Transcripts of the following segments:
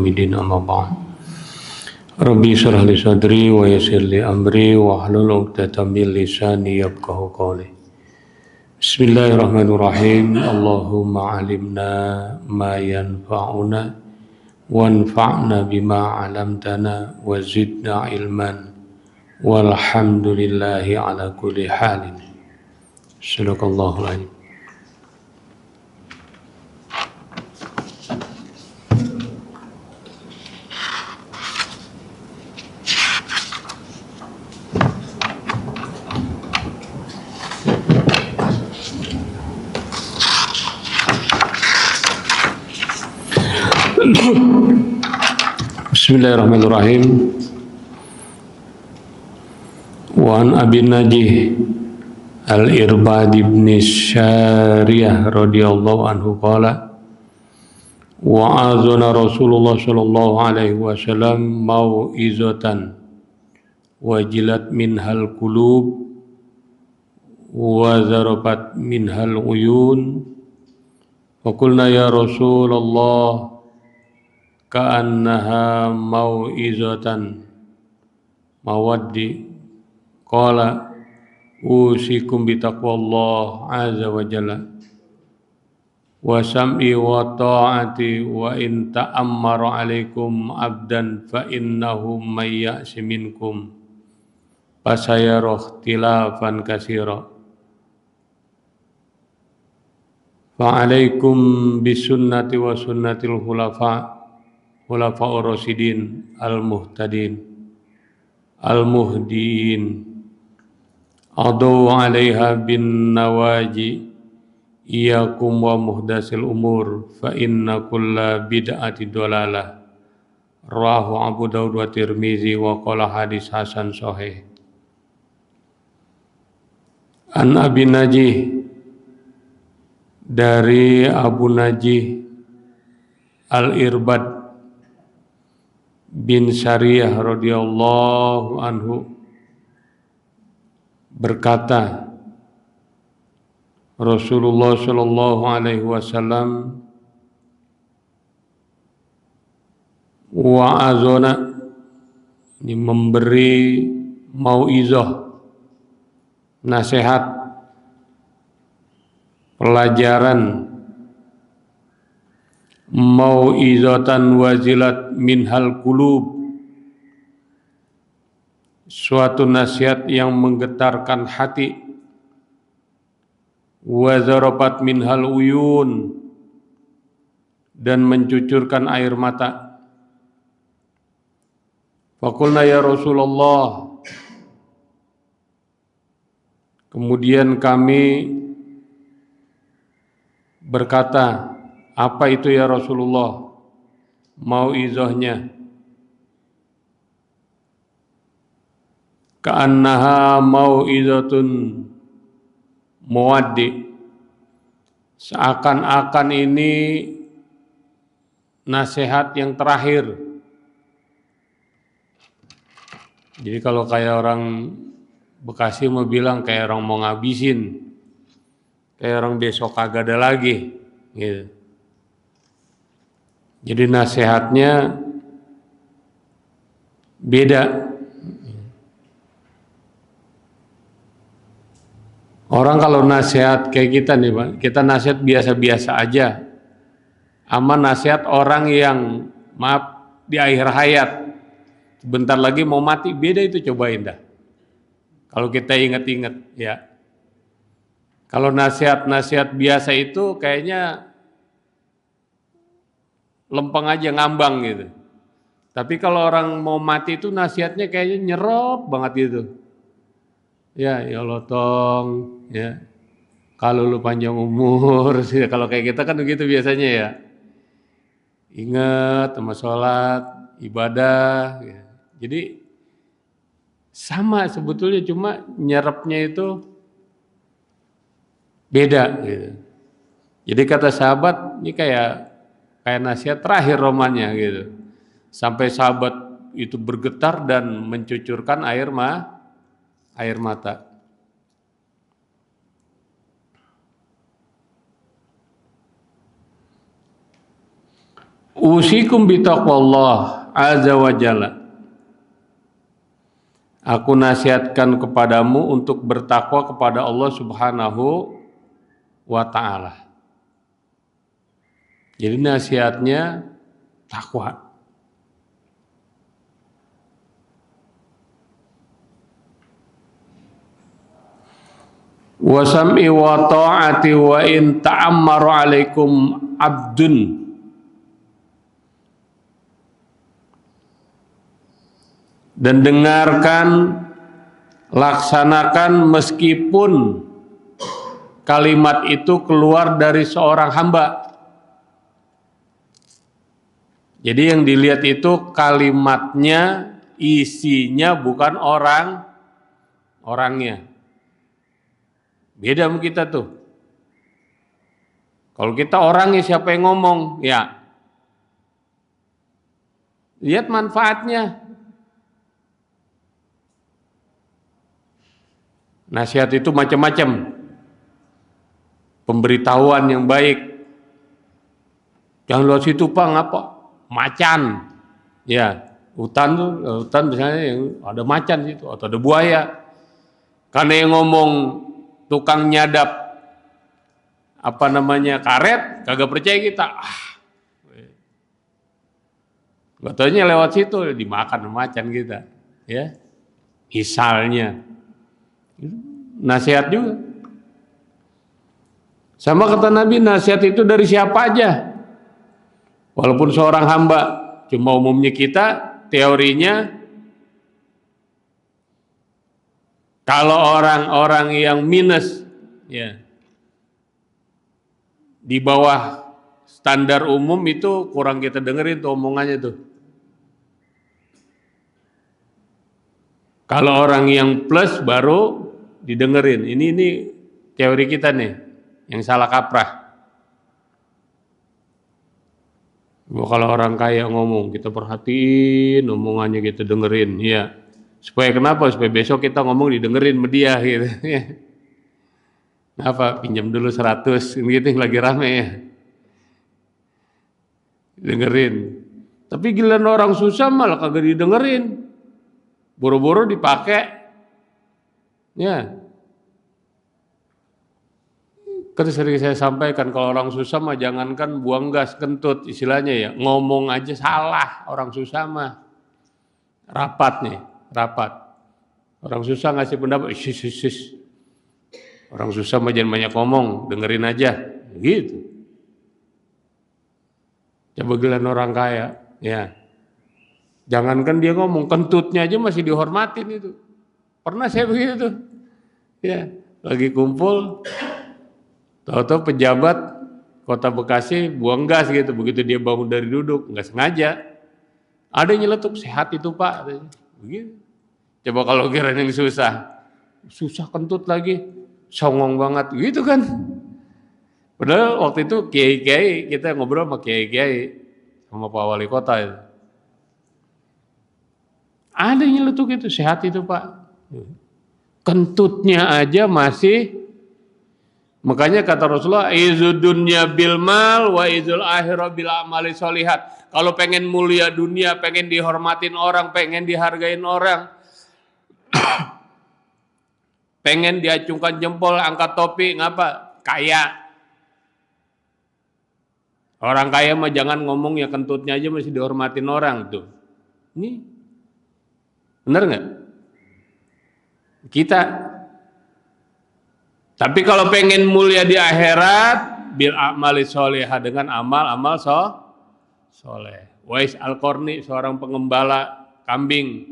yaumiddin, amma ba'd. Rabbi shrah li sadri wa yassir li amri wahlul 'uqdatam min lisani yafqahu qawli. Bismillahirrahmanirrahim. Allahumma 'allimna ma yanfa'una wanfa'na bima 'allamtana wa zidna ilman walhamdulillahi ala kulli halin. Sadaqallahul azim. Bismillahirrahmanirrahim. Wa an Abi Najih Al-Irbad ibn Syariyah radhiyallahu anhu qala wa'azana Rasulullah sallallahu alaihi wasallam mau'izatan wajilat minhal qulub wa zarafat minhal uyun wa qulna ya Rasulullah ka'annaha mau'izatan mawaddi qala usikum bitaqwallah azza wa jalla wa sam'i wa ta'ati wa in ta'ammara alaikum abdan fa innahu may ya'si minkum fasayara ikhtilafan katsira fa alaikum bisunnati wa sunnatil khulafa'ur rasyidin al-muhtadin al-muhdiin adu 'alaiha bin nawaji iyyakum wa muhdatsil umur fa inna kulla bid'ati dhalalah rawahu Abu Daud wa Tirmizi wa qala hadis hasan sahih. An Abi Najih, dari Abu Najih Al-Irbad bin Syariyah radhiyallahu anhu berkata, Rasulullah sallallahu alaihi wasallam wa'azona, ini memberi mau'izah, nasihat, pelajaran, mau'izatan wazilat minhal qulub, suatu nasihat yang menggetarkan hati, wa zarafat minhal uyun, dan mencucurkan air mata. Faqulna ya Rasulullah, kemudian kami berkata, apa itu ya Rasulullah mau'izahnya? Ka'annaha mau'izatun muwaddi, seakan-akan ini nasihat yang terakhir. Jadi kalau kayak orang Bekasi mau bilang kayak orang mau ngabisin, kayak orang besok kagak ada lagi gitu. Jadi nasihatnya beda. Orang kalau nasihat kayak kita nih Pak, kita nasihat biasa-biasa aja. Aman nasihat orang yang maaf di akhir hayat, bentar lagi mau mati, beda itu, cobain dah. Kalau kita ingat-ingat ya. Kalau nasihat-nasihat biasa itu kayaknya lempeng aja, ngambang gitu. Tapi kalau orang mau mati itu nasihatnya kayaknya nyerop banget gitu. Ya Allah tong, ya. Kalau lu panjang umur, kalau kayak kita kan begitu biasanya ya. Ingat sama sholat, ibadah. Ya. Jadi sama sebetulnya, cuma nyerapnya itu beda gitu. Jadi kata sahabat, ini kayak nasihat terakhir romannya gitu. Sampai sahabat itu bergetar dan mencucurkan air mata. Usikum bitaqwallah azza wa jalla. Aku nasihatkan kepadamu untuk bertakwa kepada Allah Subhanahu wa ta'ala. Jadi nasihatnya takwa. Wa sam'i wa ta'ati wa in ta'ammaru alaikum abdun. Dan dengarkan, laksanakan meskipun kalimat itu keluar dari seorang hamba. Jadi yang dilihat itu kalimatnya, isinya, bukan orangnya. Beda sama kita tuh. Kalau kita orangnya, siapa yang ngomong? Ya. Lihat manfaatnya. Nasihat itu macam-macam. Pemberitahuan yang baik. Jangan lewat situ Pak, ngapa? Macan. Ya, hutan misalnya yang ada macan situ atau ada buaya. Karena yang ngomong tukang nyadap karet, kagak percaya kita. Gak taunya lewat situ dimakan macan kita, ya. Misalnya nasihat juga. Sama kata Nabi, nasihat itu dari siapa aja. Walaupun seorang hamba, cuma umumnya kita teorinya kalau orang-orang yang minus, ya, di bawah standar umum itu kurang kita dengerin tuh omongannya tuh. Kalau orang yang plus baru didengerin. Ini teori kita nih yang salah kaprah. Kalau orang kaya ngomong, kita perhatiin omongannya, kita dengerin, ya. Supaya kenapa? Supaya besok kita ngomong didengerin sama dia gitu. Kenapa? Pinjam dulu 100, gitu lagi rame ya. Dengerin. Tapi giliran orang susah malah kagak didengerin. Boro-boro dipakai. Ya. Kan sering saya sampaikan, kalau orang susah mah jangankan buang gas, kentut istilahnya ya, ngomong aja salah orang susah mah. Rapat. Orang susah ngasih pendapat, shh. Orang susah mah jangan banyak ngomong, dengerin aja, gitu. Coba giliran orang kaya, ya. Jangankan dia ngomong, kentutnya aja masih dihormatin itu. Pernah saya begitu tuh. Ya, lagi kumpul, tahu-tahu pejabat Kota Bekasi buang gas gitu, begitu dia bangun dari duduk, nggak sengaja. Ada yang nyeletuk, sehat itu Pak. Begitu. Coba kalau kira yang susah kentut lagi, songong banget, gitu kan. Padahal waktu itu kiai-kiai, kita ngobrol sama kiai-kiai, sama Pak Wali Kota itu. Ada yang nyeletuk itu, sehat itu Pak. Kentutnya aja masih. Makanya kata Rasulullah, izud dunya bil mal wa izul akhirah bil amali sholihat. Kalau pengen mulia dunia, pengen dihormatin orang, pengen dihargain orang, pengen diacungkan jempol, angkat topi, ngapa? Kaya. Orang kaya mah jangan ngomong ya kentutnya aja masih dihormatin orang tuh. Ini benar nggak? Kita. Tapi kalau pengen mulia di akhirat, bil amali sholihah, dengan amal-amal soleh. Wais Al-Qarni, seorang pengembala kambing,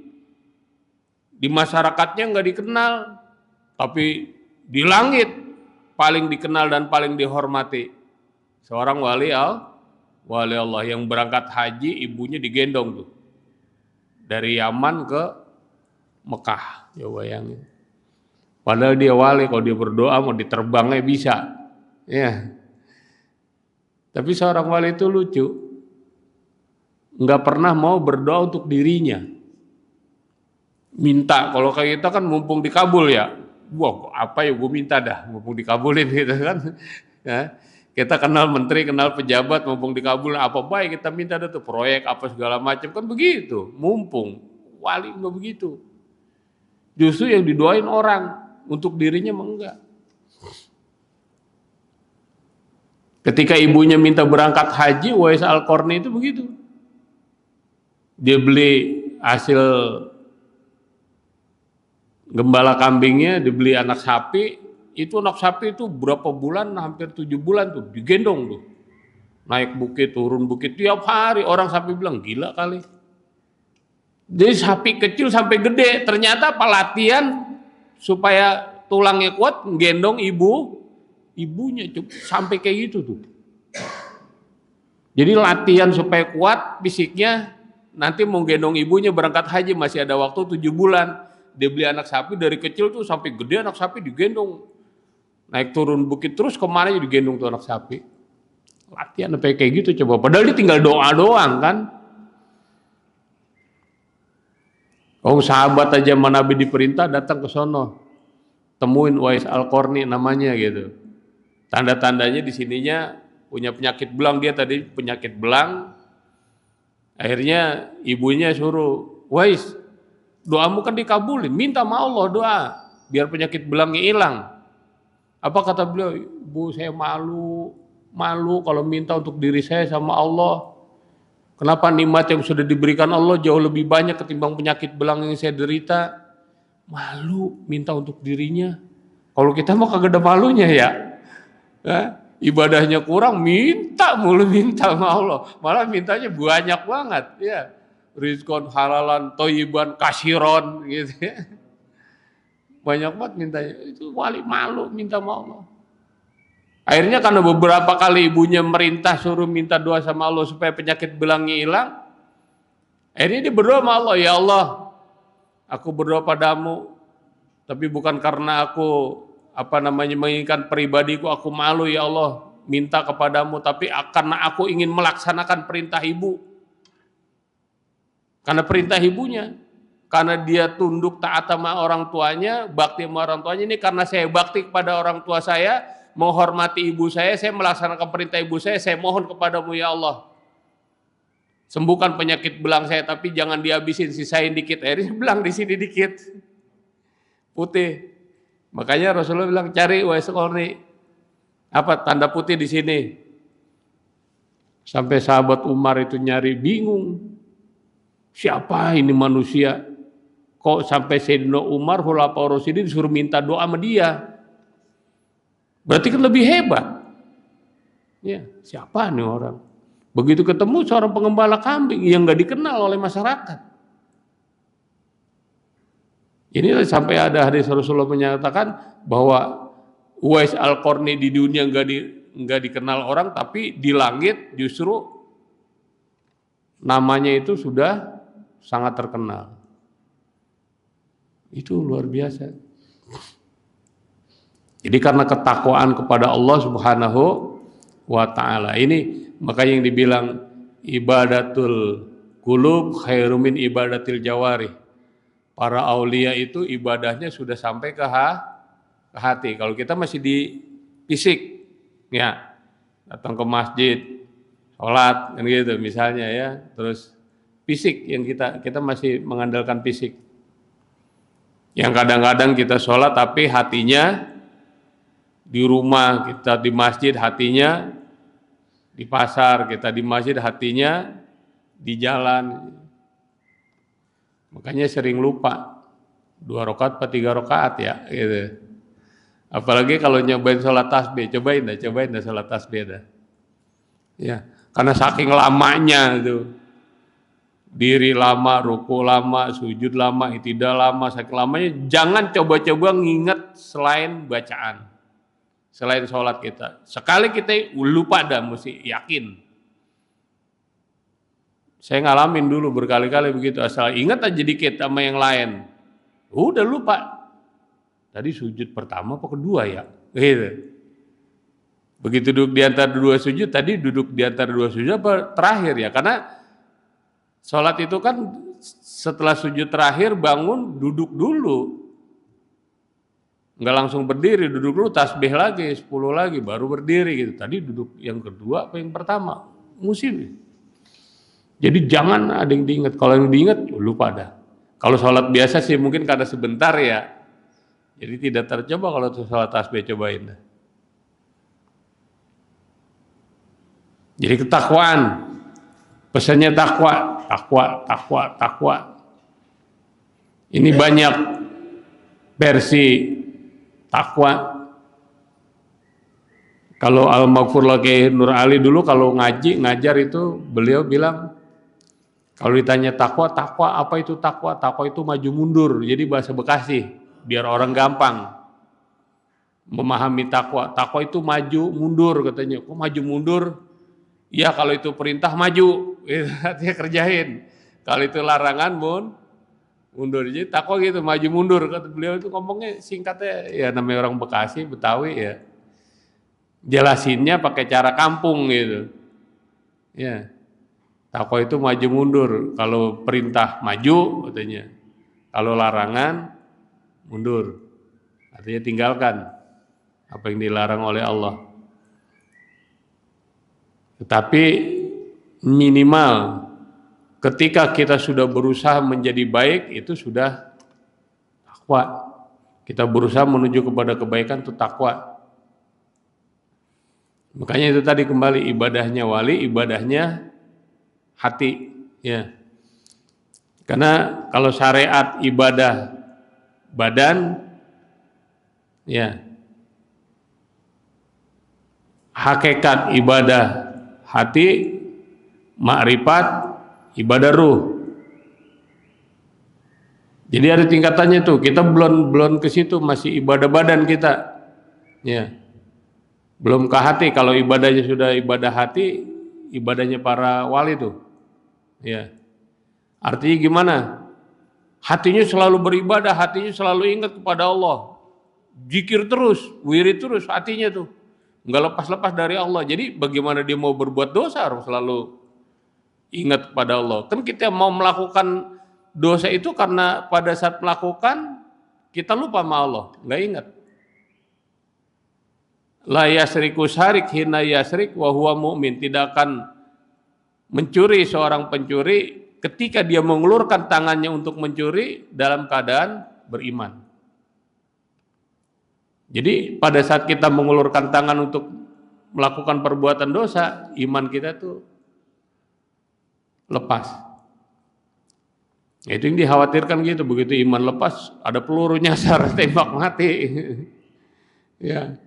di masyarakatnya nggak dikenal, tapi di langit paling dikenal dan paling dihormati. Seorang wali Allah yang berangkat haji, ibunya digendong tuh dari Yaman ke Mekah. Ya bayangin. Padahal dia wali, kalau dia berdoa mau diterbangnya bisa. Ya. Tapi seorang wali itu lucu. Enggak pernah mau berdoa untuk dirinya. Minta, kalau kayak kita kan mumpung dikabul ya. Wah, apa ya gue minta dah, mumpung dikabulin gitu kan. Ya. Kita kenal menteri, kenal pejabat, mumpung dikabul apa baik kita minta tuh proyek apa segala macam kan begitu. Mumpung wali enggak begitu. Justru yang didoain orang, untuk dirinya mah enggak. Ketika ibunya minta berangkat haji, Uwais Al-Qarni itu begitu. Dia beli hasil gembala kambingnya, dibeli anak sapi. Itu anak sapi itu berapa bulan, hampir 7 bulan tuh, digendong tuh. Naik bukit, turun bukit, tiap hari. Orang sapi bilang, gila kali. Jadi sapi kecil sampai gede, ternyata pelatihan supaya tulangnya kuat, gendong ibunya sampai kayak gitu tuh. Jadi latihan supaya kuat fisiknya, nanti mau gendong ibunya berangkat haji masih ada waktu 7 bulan. Dia beli anak sapi dari kecil tuh sampai gede anak sapi digendong. Naik turun bukit terus kemana aja digendong tuh anak sapi. Latihan sampai kayak gitu coba. Padahal dia tinggal doa doang kan. Oh sahabat aja sama Nabi diperintah datang ke sono. Temuin Uwais Al-Qarni namanya gitu. Tanda-tandanya di sininya punya penyakit belang, dia tadi penyakit belang. Akhirnya ibunya suruh, Uwais, doamu kan dikabulin, minta sama Allah doa biar penyakit belangnya hilang. Apa kata beliau? Ibu saya malu kalau minta untuk diri saya sama Allah. Kenapa nikmat yang sudah diberikan Allah jauh lebih banyak ketimbang penyakit belang yang saya derita? Malu minta untuk dirinya. Kalau kita mah kagak ada malunya ya. Ibadahnya kurang, minta sama Allah. Malah mintanya banyak banget ya. Rizqon halalan, toyiban, kasiron gitu ya. Banyak banget mintanya. Itu wali malu minta sama Allah. Akhirnya karena beberapa kali ibunya merintah suruh minta doa sama Allah supaya penyakit belangnya hilang. Akhirnya dia berdoa sama Allah, ya Allah, aku berdoa padamu, tapi bukan karena aku menginginkan pribadiku, aku malu ya Allah minta kepadamu, tapi karena aku ingin melaksanakan perintah ibu. Karena perintah ibunya. Karena dia tunduk taat sama orang tuanya, bakti sama orang tuanya, ini karena saya bakti kepada orang tua saya, menghormati ibu saya melaksanakan perintah ibu saya mohon kepadamu ya Allah. Sembuhkan penyakit belang saya, tapi jangan dihabisin, sisain dikit. Akhirnya belang di sini dikit. Putih. Makanya Rasulullah bilang, cari Uwais Al-Qarni. Apa tanda putih di sini? Sampai sahabat Umar itu nyari bingung. Siapa ini manusia? Kok sampai Sayyidina Umar Khulafaur Rasyidin disuruh minta doa sama dia? Berarti kan lebih hebat. Ya, siapa nih orang? Begitu ketemu seorang pengembala kambing yang nggak dikenal oleh masyarakat. Ini sampai ada hadis Rasulullah menyatakan bahwa Uwais Al-Qarni di dunia nggak dikenal orang, tapi di langit justru namanya itu sudah sangat terkenal. Itu luar biasa. Jadi karena ketakwaan kepada Allah Subhanahu wa ta'ala. Ini makanya yang dibilang ibadatul qulub khairum min ibadatil jawarih. Para aulia itu ibadahnya sudah sampai ke hati. Kalau kita masih di fisik, ya datang ke masjid, sholat, kan gitu misalnya ya. Terus fisik yang kita masih mengandalkan fisik. Yang kadang-kadang kita sholat tapi hatinya di rumah, kita di masjid hatinya di pasar, kita di masjid hatinya di jalan. Makanya sering lupa 2 rakaat atau 3 rakaat ya gitu. Apalagi kalau nyobain sholat tasbih, cobain dah sholat tasbih dah. Ya, karena saking lamanya itu. Diri lama, ruku lama, sujud lama, i'tidal lama, saking lamanya jangan coba-coba nginget selain bacaan. Selain sholat kita. Sekali kita lupa dah, mesti yakin. Saya ngalamin dulu berkali-kali begitu, asal ingat aja dikit sama yang lain. Udah lupa. Tadi sujud pertama apa kedua ya? Gitu. Begitu duduk di antara 2 sujud, tadi duduk di antara 2 sujud apa terakhir ya? Karena sholat itu kan setelah sujud terakhir bangun duduk dulu. Nggak langsung berdiri, duduk dulu tasbih lagi 10 lagi baru berdiri gitu. Tadi duduk yang kedua apa yang pertama? Musim. Jadi jangan ada yang diingat. Kalau yang diingat lupa dah. Kalau sholat biasa sih mungkin karena sebentar ya. Jadi tidak tercoba kalau sholat tasbih, cobain dah. Jadi ketakwaan. Pesannya takwa, takwa, takwa, takwa. Ini banyak versi takwa. Kalau Al-Maghfurlah Kiai Nur Ali dulu kalau ngajar itu beliau bilang, kalau ditanya takwa, takwa apa itu takwa? Takwa itu maju mundur. Jadi bahasa Bekasi, biar orang gampang memahami takwa. Takwa itu maju mundur katanya. Kok maju mundur? Ya kalau itu perintah maju, artinya kerjain. Kalau itu larangan mundur. Jadi takwa gitu, maju mundur. Kata beliau itu ngomongnya singkatnya, ya namanya orang Bekasi, Betawi ya. Jelasinnya pakai cara kampung gitu. Ya. Takwa itu maju mundur. Kalau perintah maju katanya. Kalau larangan mundur. Artinya tinggalkan apa yang dilarang oleh Allah. Tetapi minimal ketika kita sudah berusaha menjadi baik itu sudah takwa. Kita berusaha menuju kepada kebaikan itu takwa. Makanya itu tadi kembali ibadahnya wali, ibadahnya hati, ya. Karena kalau syariat ibadah badan, ya. Hakikat ibadah hati, makrifat, ibadah ruh. Jadi ada tingkatannya tuh. Kita belum ke situ, masih ibadah badan kita. Ya. Belum ke hati. Kalau ibadahnya sudah ibadah hati, ibadahnya para wali tuh. Ya. Artinya gimana? Hatinya selalu beribadah, hatinya selalu ingat kepada Allah. Zikir terus, wirid terus hatinya tuh. Nggak lepas-lepas dari Allah. Jadi bagaimana dia mau berbuat dosa harus selalu ingat kepada Allah. Kan kita mau melakukan dosa itu karena pada saat melakukan kita lupa sama Allah, nggak ingat. La yasriku syarik hina yasrik wa huwa mu'min. Tidak akan mencuri seorang pencuri ketika dia mengulurkan tangannya untuk mencuri dalam keadaan beriman. Jadi pada saat kita mengulurkan tangan untuk melakukan perbuatan dosa, iman kita tuh lepas. Itu yang dikhawatirkan gitu, begitu iman lepas ada peluru nyasar tembak mati. Ya.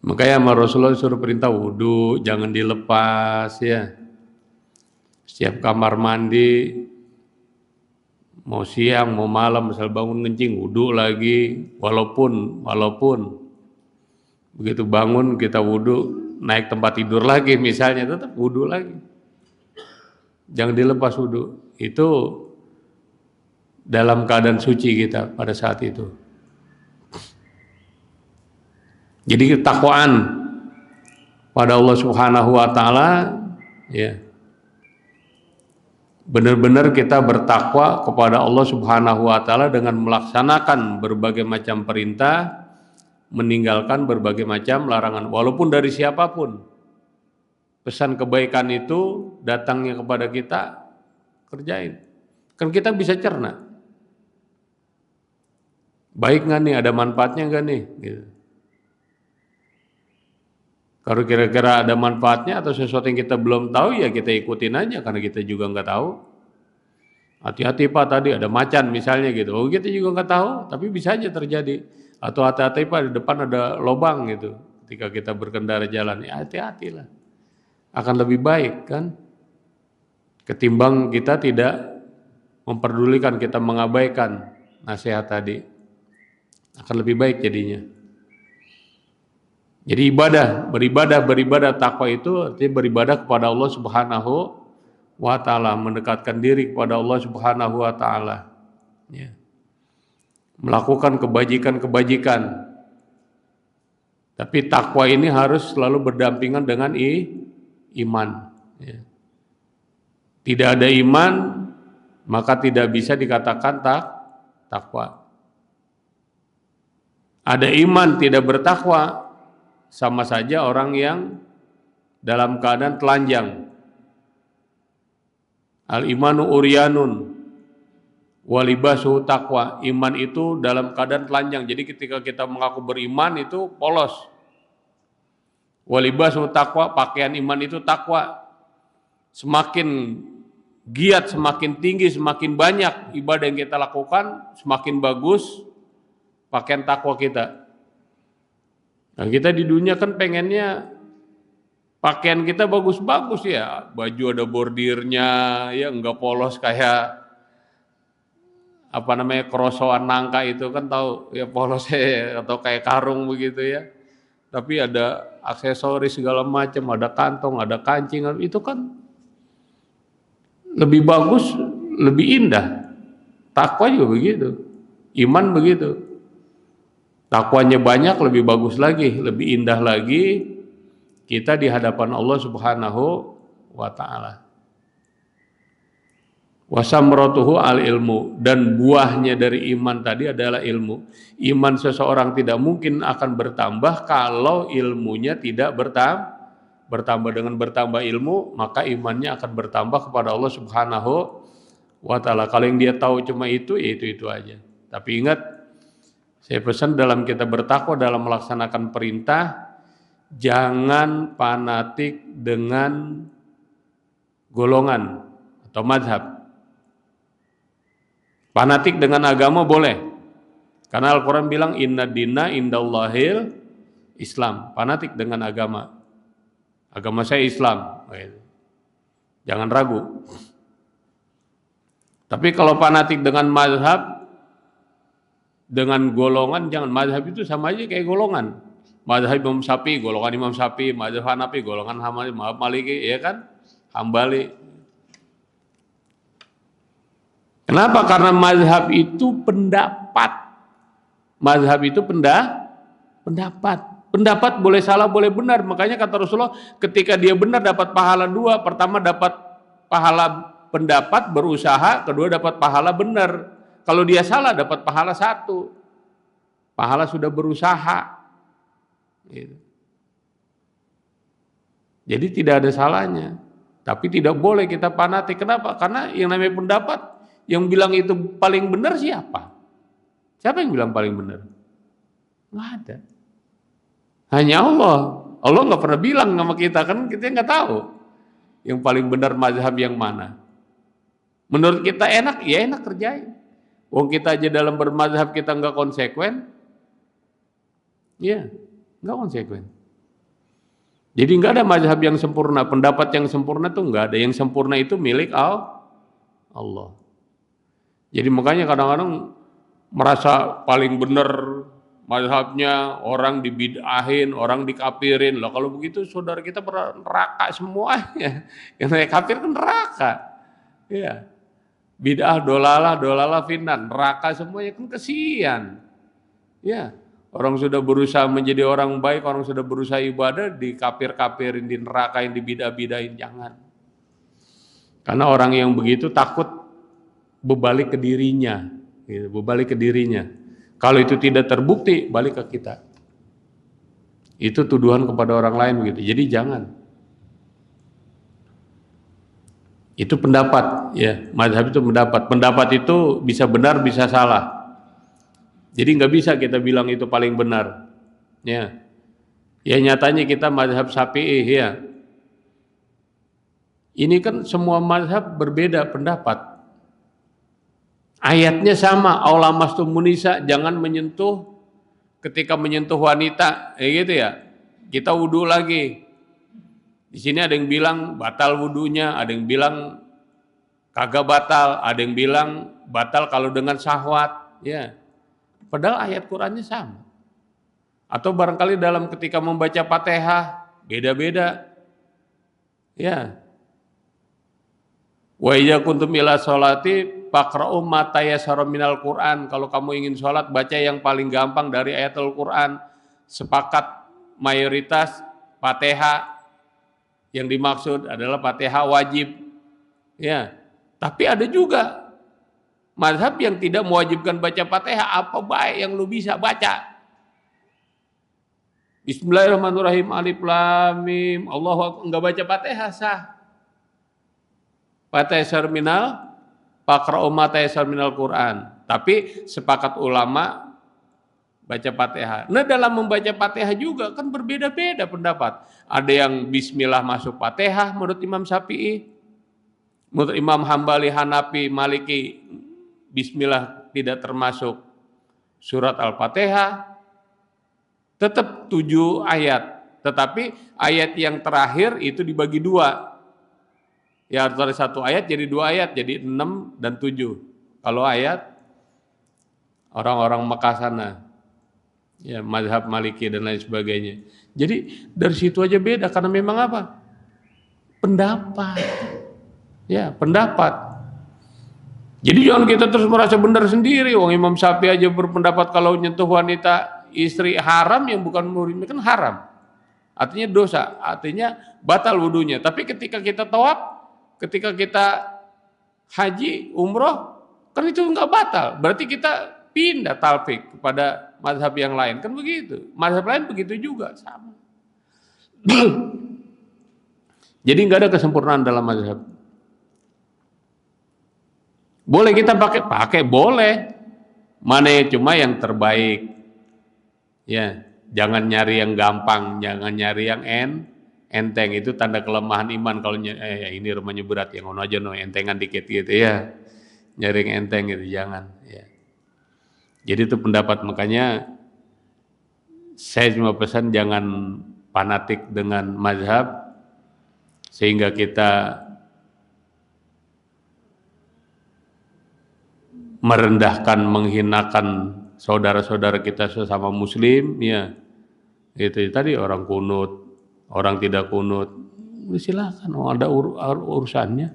Makanya sama Rasulullah suruh perintah wudu, jangan dilepas ya. Setiap kamar mandi mau siang, mau malam, misal bangun kencing, wudu lagi, walaupun begitu bangun kita wudu, naik tempat tidur lagi misalnya, tetap wudu lagi. Jangan dilepas wudu. Itu dalam keadaan suci kita pada saat itu. Jadi ketakwaan pada Allah Subhanahu wa taala ya. Benar-benar kita bertakwa kepada Allah Subhanahu wa taala dengan melaksanakan berbagai macam perintah, meninggalkan berbagai macam larangan walaupun dari siapapun. Pesan kebaikan itu datangnya kepada kita, kerjain. Kan kita bisa cerna. Baik nggak nih, ada manfaatnya nggak nih? Gitu. Kalau kira-kira ada manfaatnya atau sesuatu yang kita belum tahu ya kita ikutin aja karena kita juga nggak tahu. Hati-hati Pak, tadi ada macan misalnya gitu. Oh kita juga nggak tahu, tapi bisa aja terjadi. Atau hati-hati Pak, di depan ada lubang gitu. Ketika kita berkendara jalan, ya hati-hatilah. Akan lebih baik kan? Ketimbang kita tidak memperdulikan, kita mengabaikan nasihat tadi. Akan lebih baik jadinya. Jadi beribadah takwa itu artinya beribadah kepada Allah Subhanahu wa taala, mendekatkan diri kepada Allah Subhanahu wa taala. Ya. Melakukan kebajikan-kebajikan. Tapi takwa ini harus selalu berdampingan dengan iman. Ya. Tidak ada iman, maka tidak bisa dikatakan takwa. Ada iman tidak bertakwa, sama saja orang yang dalam keadaan telanjang. Al-imanu uryanun walibasu takwa. Iman itu dalam keadaan telanjang. Jadi ketika kita mengaku beriman itu polos. Walibasu takwa, pakaian iman itu takwa. Semakin giat, semakin tinggi, semakin banyak ibadah yang kita lakukan, semakin bagus pakaian takwa kita. Nah, kita di dunia kan pengennya pakaian kita bagus-bagus ya, baju ada bordirnya, ya enggak polos kayak kerosokan nangka itu kan tahu ya, polosnya atau kayak karung begitu ya. Tapi ada aksesoris segala macam, ada kantong, ada kancing, itu kan lebih bagus, lebih indah. Takwa juga begitu, iman begitu. Takwanya banyak, lebih bagus lagi, lebih indah lagi kita di hadapan Allah Subhanahu wa ta'ala. Wasamratuhu al-ilmu, dan buahnya dari iman tadi adalah ilmu. Iman seseorang tidak mungkin akan bertambah kalau ilmunya tidak bertambah. Dengan bertambah ilmu, maka imannya akan bertambah kepada Allah Subhanahu wa ta'ala. Kalau yang dia tahu cuma itu, ya itu aja. Tapi ingat, saya pesan dalam kita bertakwa, dalam melaksanakan perintah, jangan fanatik dengan golongan atau mazhab. Fanatik dengan agama boleh, karena Al-Quran bilang inna dina indallahil Islam. Fanatik dengan agama saya Islam, jangan ragu. Tapi kalau fanatik dengan mazhab, dengan golongan, jangan. Mazhab itu sama aja kayak golongan. Mazhab Imam Syafi'i, golongan Imam Syafi'i. Mazhab Hanafi, golongan Maliki, ya kan? Hambali. Kenapa? Karena mazhab itu pendapat. Mazhab itu pendapat. Pendapat boleh salah, boleh benar. Makanya kata Rasulullah, ketika dia benar dapat pahala dua. Pertama dapat pahala pendapat berusaha, kedua dapat pahala benar. Kalau dia salah dapat pahala satu. Pahala sudah berusaha. Gitu. Jadi tidak ada salahnya. Tapi tidak boleh kita fanatik. Kenapa? Karena yang namanya pendapat, yang bilang itu paling benar siapa? Siapa yang bilang paling benar? Nggak ada. Hanya Allah. Allah nggak pernah bilang sama kita, kan kita nggak tahu yang paling benar mazhab yang mana. Menurut kita enak, ya enak kerjain. Wong kita aja dalam bermazhab kita nggak konsekuen, ya nggak konsekuen. Jadi nggak ada mazhab yang sempurna, pendapat yang sempurna tuh nggak ada. Yang sempurna itu milik Allah. Jadi makanya kadang-kadang merasa paling benar mazhabnya, orang dibid'ahin, orang dikafirin. Lah kalau begitu saudara kita neraka semuanya. Yang namanya kafir kan neraka. Ya. Bid'ah dolalah finnar, neraka semuanya, kan kesian. Ya. Orang sudah berusaha menjadi orang baik, orang sudah berusaha ibadah, dikafir-kafirin, di neraka yang dibidah-bidahin, jangan. Karena orang yang begitu takut berbalik ke dirinya, gitu, berbalik ke dirinya. Kalau itu tidak terbukti, balik ke kita. Itu tuduhan kepada orang lain begitu. Jadi jangan. Itu pendapat, ya. Mazhab itu pendapat. Pendapat itu bisa benar, bisa salah. Jadi nggak bisa kita bilang itu paling benar. Ya. Ya nyatanya kita mazhab Syafi'i, ya. Ini kan semua mazhab berbeda pendapat. Ayatnya sama, aula mastum nisa, jangan menyentuh ketika menyentuh wanita, gitu ya. Kita wudu lagi. Di sini ada yang bilang batal wudunya, ada yang bilang kagak batal, ada yang bilang batal kalau dengan syahwat, ya. Padahal ayat Qur'annya sama. Atau barangkali dalam ketika membaca Fatihah beda-beda. Ya. Wa idza kuntum ila sholati faqra'u ma tayassara minal Qur'an. Kalau kamu ingin sholat, baca yang paling gampang dari ayat Al-Qur'an. Sepakat mayoritas Fatihah yang dimaksud adalah Fatihah wajib. Ya. Tapi ada juga mazhab yang tidak mewajibkan baca Fatihah, apa baik yang lu bisa baca? Bismillahirrahmanirrahim, alif lam mim, Allahu akbar, enggak baca Fatihah sah. Fatihah minal faqra'u ma tayassara minal Qur'an. Tapi sepakat ulama baca Fatihah. Nah, dalam membaca Fatihah juga kan berbeda-beda pendapat. Ada yang bismillah masuk Fatihah menurut Imam Syafi'i. Menurut Imam Hambali, Hanafi, Maliki, bismillah tidak termasuk surat Al-Fatihah. Tetap 7 ayat. Tetapi ayat yang terakhir itu dibagi 2. Ya, dari 1 ayat jadi 2 ayat, jadi 6 dan 7. Kalau ayat orang-orang Mekah sana, ya mazhab Maliki dan lain sebagainya. Jadi dari situ aja beda, karena memang apa? Pendapat. Ya, pendapat. Jadi jangan kita terus merasa benar sendiri. Wong Imam Syafi'i aja berpendapat kalau nyentuh wanita istri haram yang bukan muhrim kan haram. Artinya dosa, artinya batal wudunya. Tapi ketika kita tawaf, ketika kita haji, umroh, kan itu enggak batal. Berarti kita pindah talfik kepada mazhab yang lain, kan begitu. Mazhab lain begitu juga, sama. Jadi enggak ada kesempurnaan dalam mazhab. Boleh kita pakai boleh. Mana cuma yang terbaik. Ya, jangan nyari yang gampang, jangan nyari yang enteng. Itu tanda kelemahan iman kalau ini rumahnya berat, yang ono aja no entengan dikit gitu ya. Nyari yang enteng gitu jangan, ya. Jadi itu pendapat, makanya saya cuma pesan jangan fanatik dengan mazhab sehingga kita merendahkan, menghinakan saudara-saudara kita sesama muslim, ya. Itu tadi orang kunut, orang tidak kunut, silakan, ada urusannya,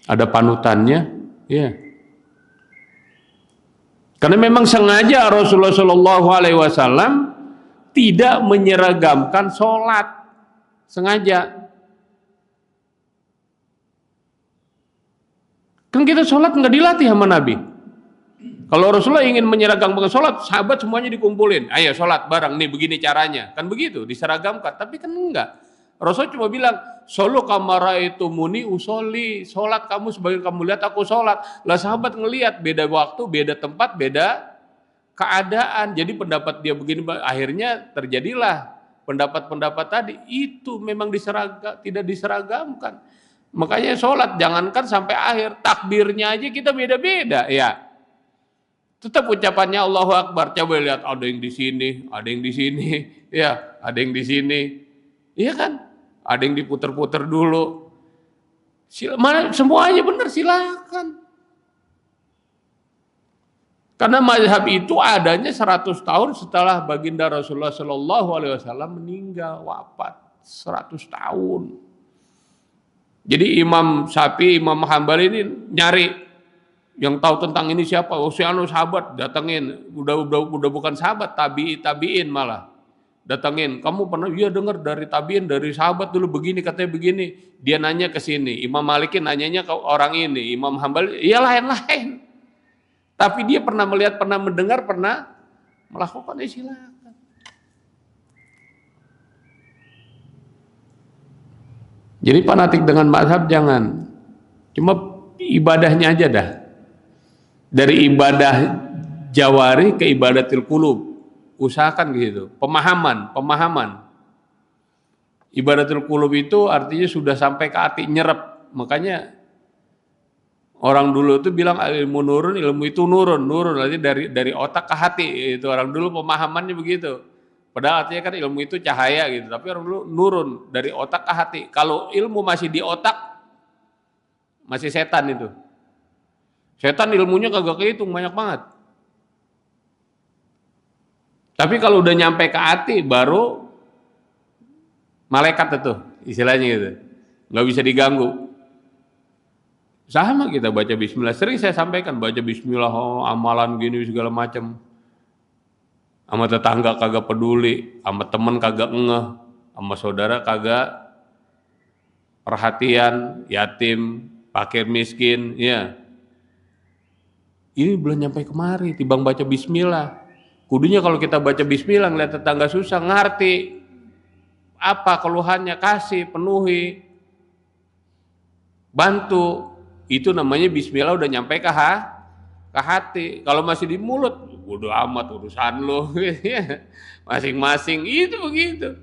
ada panutannya, ya. Karena memang sengaja Rasulullah Shallallahu Alaihi Wasallam tidak menyeragamkan sholat, sengaja. Kan kita sholat nggak dilatih sama Nabi. Kalau Rasulullah ingin menyeragamkan sholat, sahabat semuanya dikumpulin. Ayo sholat bareng, nih begini caranya. Kan begitu, diseragamkan. Tapi kan enggak. Rasul cuma bilang, "Sholu kama ra'aitumuni usolli." Sholat kamu sebagai kamu lihat aku sholat. Lah sahabat ngelihat, beda waktu, beda tempat, beda keadaan. Jadi pendapat dia begini, akhirnya terjadilah pendapat-pendapat tadi. Itu memang tidak diseragamkan. Makanya sholat jangankan sampai akhir, takbirnya aja kita beda-beda, ya. Tetap ucapannya Allahu Akbar. Coba lihat, ada yang di sini, ada yang di sini, ya, ada yang di sini, iya kan? Ada yang diputer-puter dulu. Mana semuanya benar, silakan. Karena mazhab itu adanya 100 tahun setelah baginda Rasulullah Shallallahu Alaihi Wasallam meninggal, wafat 100 tahun. Jadi Imam Syafi'i, Imam Hambali ini nyari yang tahu tentang ini siapa? Oh, si anu sahabat, datengin. Udah bukan sahabat, tabi'in malah. Datengin. Kamu pernah dengar dari tabi'in, dari sahabat dulu begini, katanya begini. Dia nanya ke sini. Imam Maliki nanyanya ke orang ini. Imam Hambali, ya lain-lain. Tapi dia pernah melihat, pernah mendengar, pernah melakukan, silakan. Jadi fanatik dengan mazhab jangan. Cuma ibadahnya aja dah. Dari ibadah jawari ke ibadatil qulub. Usahakan gitu. Pemahaman. Ibadatil qulub itu artinya sudah sampai ke hati, nyerap. Makanya orang dulu itu bilang ilmu nurun, ilmu itu nurun. Artinya dari otak ke hati. Itu orang dulu pemahamannya begitu. Padahal artinya kan ilmu itu cahaya gitu, tapi orang dulu nurun dari otak ke hati. Kalau ilmu masih di otak, masih setan itu. Setan ilmunya kagak kehitung, banyak banget. Tapi kalau udah nyampe ke hati, baru malaikat itu, istilahnya gitu. Nggak bisa diganggu. Sama kita baca bismillah, sering saya sampaikan, baca bismillah, amalan gini segala macam. Sama tetangga kagak peduli, sama temen kagak ngeh, sama saudara kagak perhatian, yatim, fakir miskin, ya. Ini belum nyampe kemari, timbang baca bismillah. Kudunya kalau kita baca bismillah ngeliat tetangga susah, ngerti apa keluhannya, kasih, penuhi, bantu. Itu namanya bismillah udah nyampe ke hati. Kalau masih di mulut, bodo amat urusan lo. Masing-masing itu begitu.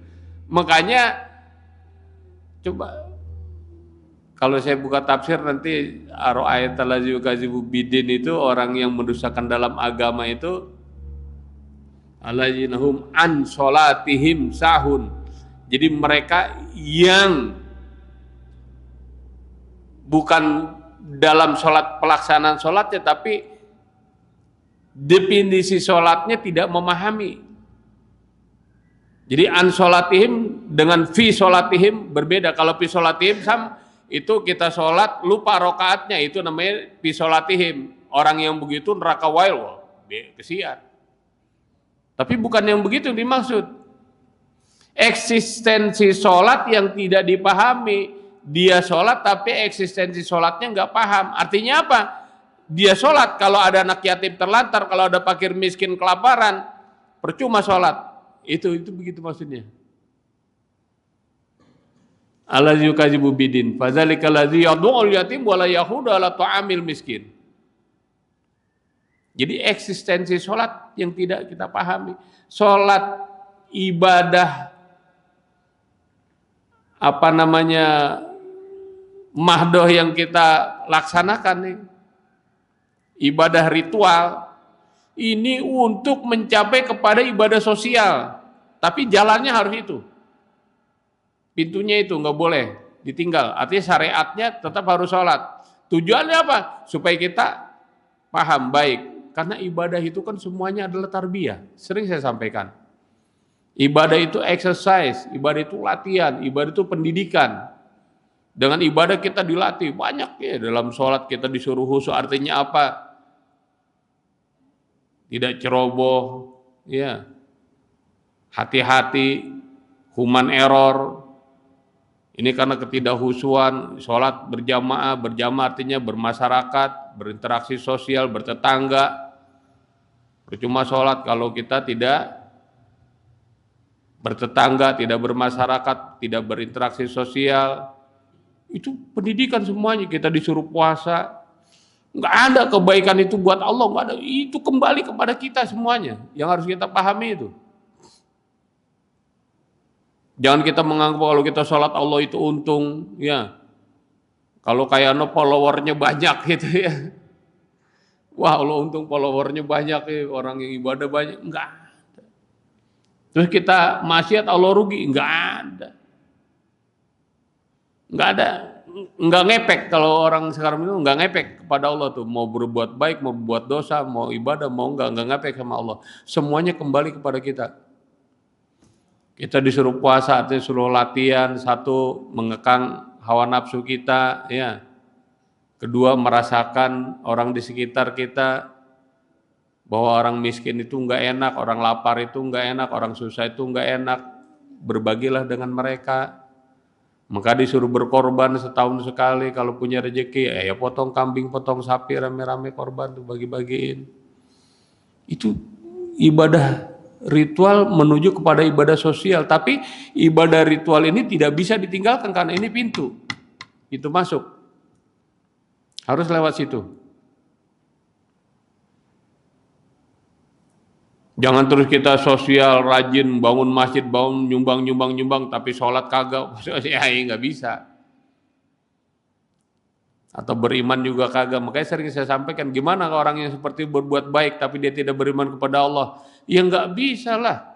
Makanya coba kalau saya buka tafsir nanti ayat allazi yukadzibu bidin itu orang yang mendustakan dalam agama itu allazina hum an sholatihim sahun. Jadi mereka yang bukan dalam sholat pelaksanaan sholatnya, tapi definisi sholatnya tidak memahami. Jadi an sholatihim dengan fi sholatihim berbeda. Kalau fi sholatihim sama itu kita sholat lupa rokaatnya, itu namanya fi sholatihim. Orang yang begitu neraka wail, kesian. Tapi bukan yang begitu yang dimaksud. Eksistensi sholat yang tidak dipahami. Dia sholat tapi eksistensi sholatnya nggak paham. Artinya apa? Dia sholat kalau ada anak yatim terlantar, kalau ada fakir miskin kelaparan, percuma sholat. Itu begitu maksudnya. Allazi yukadzibu bidin fadzalika allazi yad'ul yatim wa la yahudu ala ta'amil miskin. Jadi eksistensi sholat yang tidak kita pahami. Sholat ibadah mahdoh yang kita laksanakan nih, ibadah ritual ini untuk mencapai kepada ibadah sosial, tapi jalannya harus itu, pintunya itu nggak boleh ditinggal. Artinya syariatnya tetap harus sholat. Tujuannya apa? Supaya kita paham baik, karena ibadah itu kan semuanya adalah tarbiyah. Sering saya sampaikan, ibadah itu exercise, ibadah itu latihan, ibadah itu pendidikan. Dengan ibadah kita dilatih banyak ya. Dalam sholat kita disuruh khusyuk, artinya apa? Tidak ceroboh, ya. Hati-hati, human error. Ini karena ketidakhusyuan. Sholat berjamaah artinya bermasyarakat, berinteraksi sosial, bertetangga. Percuma sholat kalau kita tidak bertetangga, tidak bermasyarakat, tidak berinteraksi sosial. Itu pendidikan semuanya. Kita disuruh puasa, nggak ada kebaikan itu buat Allah, nggak ada. Itu kembali kepada kita semuanya yang harus kita pahami itu. Jangan kita menganggap kalau kita sholat Allah itu untung, ya. Kalau kayak followernya banyak gitu ya. Wah, Allah untung followernya banyak ya, orang yang ibadah banyak, enggak ada. Terus kita maksiat Allah rugi, enggak ada. Enggak ngepek. Kalau orang sekarang itu enggak ngepek kepada Allah tuh, mau berbuat baik, mau berbuat dosa, mau ibadah, mau enggak ngepek sama Allah. Semuanya kembali kepada kita. Kita disuruh puasa, artinya disuruh latihan, satu mengekang hawa nafsu kita, ya. Kedua merasakan orang di sekitar kita bahwa orang miskin itu enggak enak, orang lapar itu enggak enak, orang susah itu enggak enak. Berbagilah dengan mereka. Maka disuruh berkorban setahun sekali, kalau punya rezeki ya potong kambing, potong sapi, rame-rame korban tuh bagi-bagiin. Itu ibadah ritual menuju kepada ibadah sosial, tapi ibadah ritual ini tidak bisa ditinggalkan karena ini pintu. Itu masuk. Harus lewat situ. Jangan terus kita sosial, rajin, bangun masjid, bangun nyumbang, tapi sholat kagak, ya nggak bisa. Atau beriman juga kagak. Makanya sering saya sampaikan, gimana orang yang seperti berbuat baik tapi dia tidak beriman kepada Allah? Ya nggak bisa lah.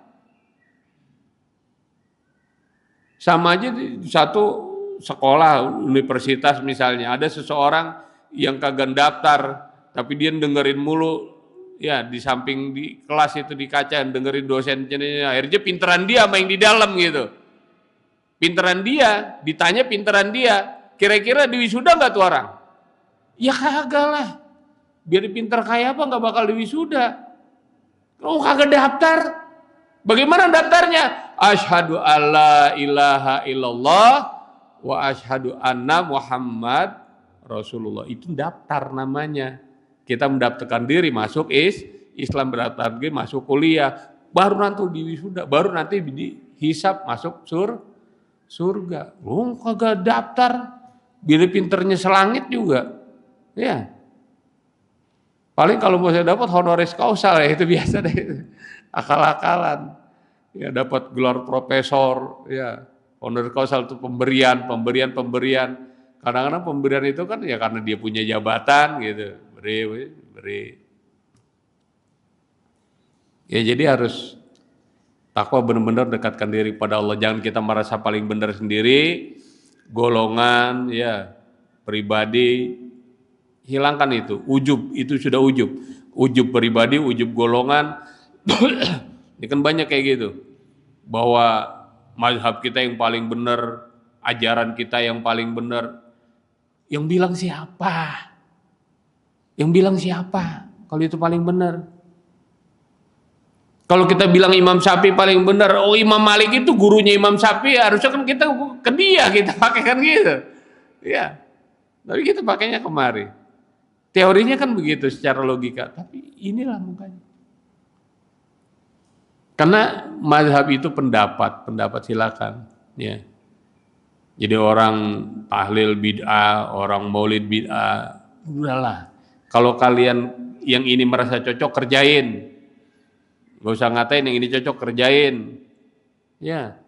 Sama aja di satu sekolah, universitas misalnya, ada seseorang yang kagak daftar, tapi dia dengerin mulu. Ya, di samping di kelas itu di kaca dengerin dosennya, akhirnya pinteran dia main di dalam gitu. Pinteran dia, ditanya pinteran dia, kira-kira di wisuda nggak tuh orang? Ya kagak lah. Biar pinter kayak apa nggak bakal di wisuda. Oh kagak daftar. Bagaimana daftarnya? Asyhadu alla ilaha illallah wa asyhadu anna Muhammad Rasulullah. Itu daftar namanya. kita mendaftarkan diri masuk Islam, mendaftarkan diri masuk kuliah, baru nanti di wisuda, baru nanti dihisap masuk surga. Lu kagak daftar, bila pinternya selangit juga, ya. Paling kalau mau saya dapat honoris causa ya, itu biasa deh, akal-akalan. Ya dapat gelar profesor, ya honoris causa itu pemberian. Kadang-kadang pemberian itu kan ya karena dia punya jabatan gitu, beri. Ya jadi harus takwa, benar-benar dekatkan diri pada Allah. Jangan kita merasa paling benar sendiri, golongan, ya pribadi, hilangkan itu. Ujub, itu sudah ujub. Ujub pribadi, ujub golongan. Ini kan banyak kayak gitu. Bahwa mazhab kita yang paling benar, ajaran kita yang paling benar. Yang bilang siapa? Yang bilang siapa? Kalau itu paling benar. Kalau kita bilang Imam Syafi'i paling benar, oh Imam Malik itu gurunya Imam Syafi'i, harusnya kan kita ke dia, kita pakai kan gitu. Ya. Tapi kita pakainya kemari. Teorinya kan begitu secara logika, tapi inilah mukanya. Karena mazhab itu pendapat silakan, ya. Jadi orang tahlil bid'ah, orang maulid bid'ah, udahlah. Kalau kalian yang ini merasa cocok, kerjain. Gak usah ngatain yang ini cocok, kerjain. Ya.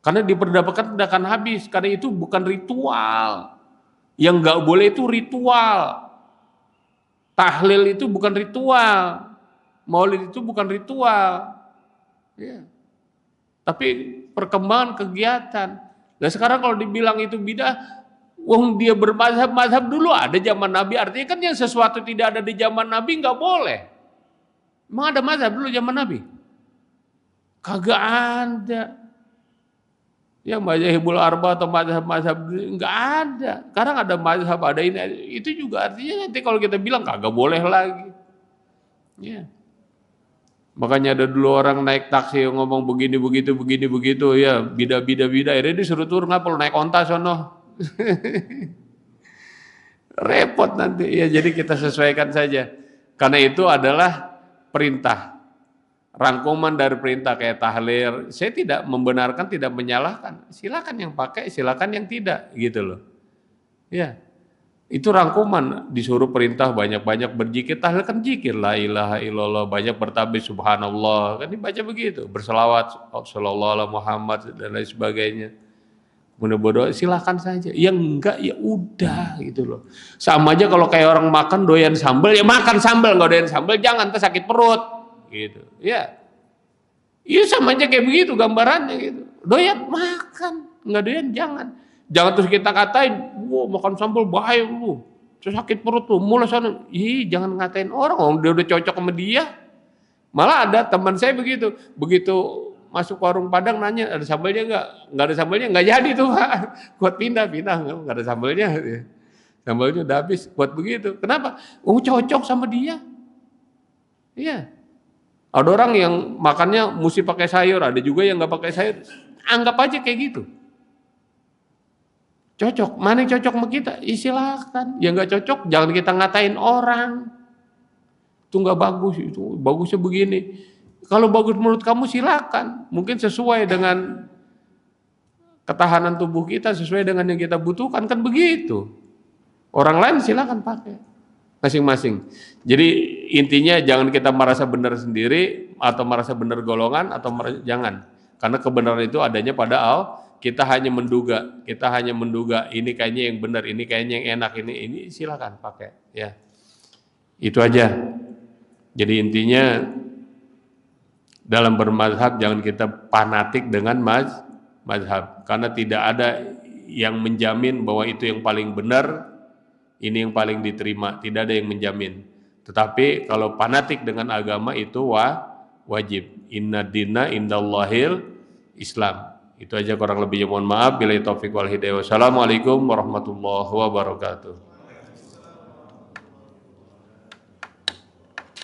Karena diperdapatkan tidak akan habis, karena itu bukan ritual. Yang gak boleh itu ritual. Tahlil itu bukan ritual. Maulid itu bukan ritual. Ya. Tapi perkembangan kegiatan. Nah sekarang kalau dibilang itu bidah, wong dia bermazhab dulu ada zaman Nabi, artinya kan yang sesuatu tidak ada di zaman Nabi nggak boleh. Emang ada mazhab dulu zaman Nabi? Kagak ada. Ya mazhabul arba atau mazhab nggak ada. Sekarang ada mazhab, ada ini, itu juga artinya nanti kalau kita bilang kagak boleh lagi. Ya. Makanya ada dulu orang naik taksi ngomong begini begitu ya, bida, akhirnya disuruh turun, ngapa lu naik onta sono. Repot nanti ya, jadi kita sesuaikan saja. Karena itu adalah perintah, rangkuman dari perintah kayak tahlil. Saya tidak membenarkan, tidak menyalahkan. Silakan yang pakai, silakan yang tidak, gitu loh. Ya. Itu rangkuman, disuruh perintah banyak-banyak berzikir, tahlil kan zikir, la ilaha illallah, banyak bertasbih subhanallah, kan dibaca begitu, berselawat sallallahu alaihi Muhammad dan lain sebagainya. Kemudian berdoa, silakan saja. Yang enggak ya udah gitu loh. Sama aja kalau kayak orang makan doyan sambal, ya makan sambal, enggak doyan sambal jangan, ntar sakit perut gitu. Ya. Iya sama aja kayak begitu gambarannya gitu. Doyan makan, enggak doyan jangan. Jangan terus kita katain, wah makan sambal bahaya lu, terus sakit perut lu, mulai sana. Ih jangan ngatain orang dia udah cocok sama dia. Malah ada teman saya begitu masuk warung Padang nanya ada sambalnya nggak ada sambalnya, nggak jadi tuh Pak. Kuat pindah nggak ada sambalnya. Sambalnya udah habis, kuat begitu. Kenapa? Cocok sama dia. Iya. Ada orang yang makannya mesti pakai sayur, ada juga yang nggak pakai sayur. Anggap aja kayak gitu. Cocok, mana yang cocok sama kita? Silakan. Yang nggak cocok, jangan kita ngatain orang. Itu nggak bagus, itu bagusnya begini. Kalau bagus menurut kamu silakan. Mungkin sesuai dengan ketahanan tubuh kita, sesuai dengan yang kita butuhkan, kan begitu. Orang lain silakan pakai, masing-masing. Jadi intinya jangan kita merasa benar sendiri atau merasa benar golongan atau jangan. Karena kebenaran itu adanya pada Allah. Kita hanya menduga ini kayaknya yang benar, ini kayaknya yang enak, ini silakan pakai ya. Itu aja. Jadi intinya dalam bermazhab jangan kita fanatik dengan mazhab, karena tidak ada yang menjamin bahwa itu yang paling benar, ini yang paling diterima, tidak ada yang menjamin. Tetapi kalau fanatik dengan agama itu wajib. Inna dina indallahil Islam. Itu aja, kurang lebihnya mohon maaf. Billahi taufiq wal hidayah. Wassalamualaikum warahmatullahi wabarakatuh.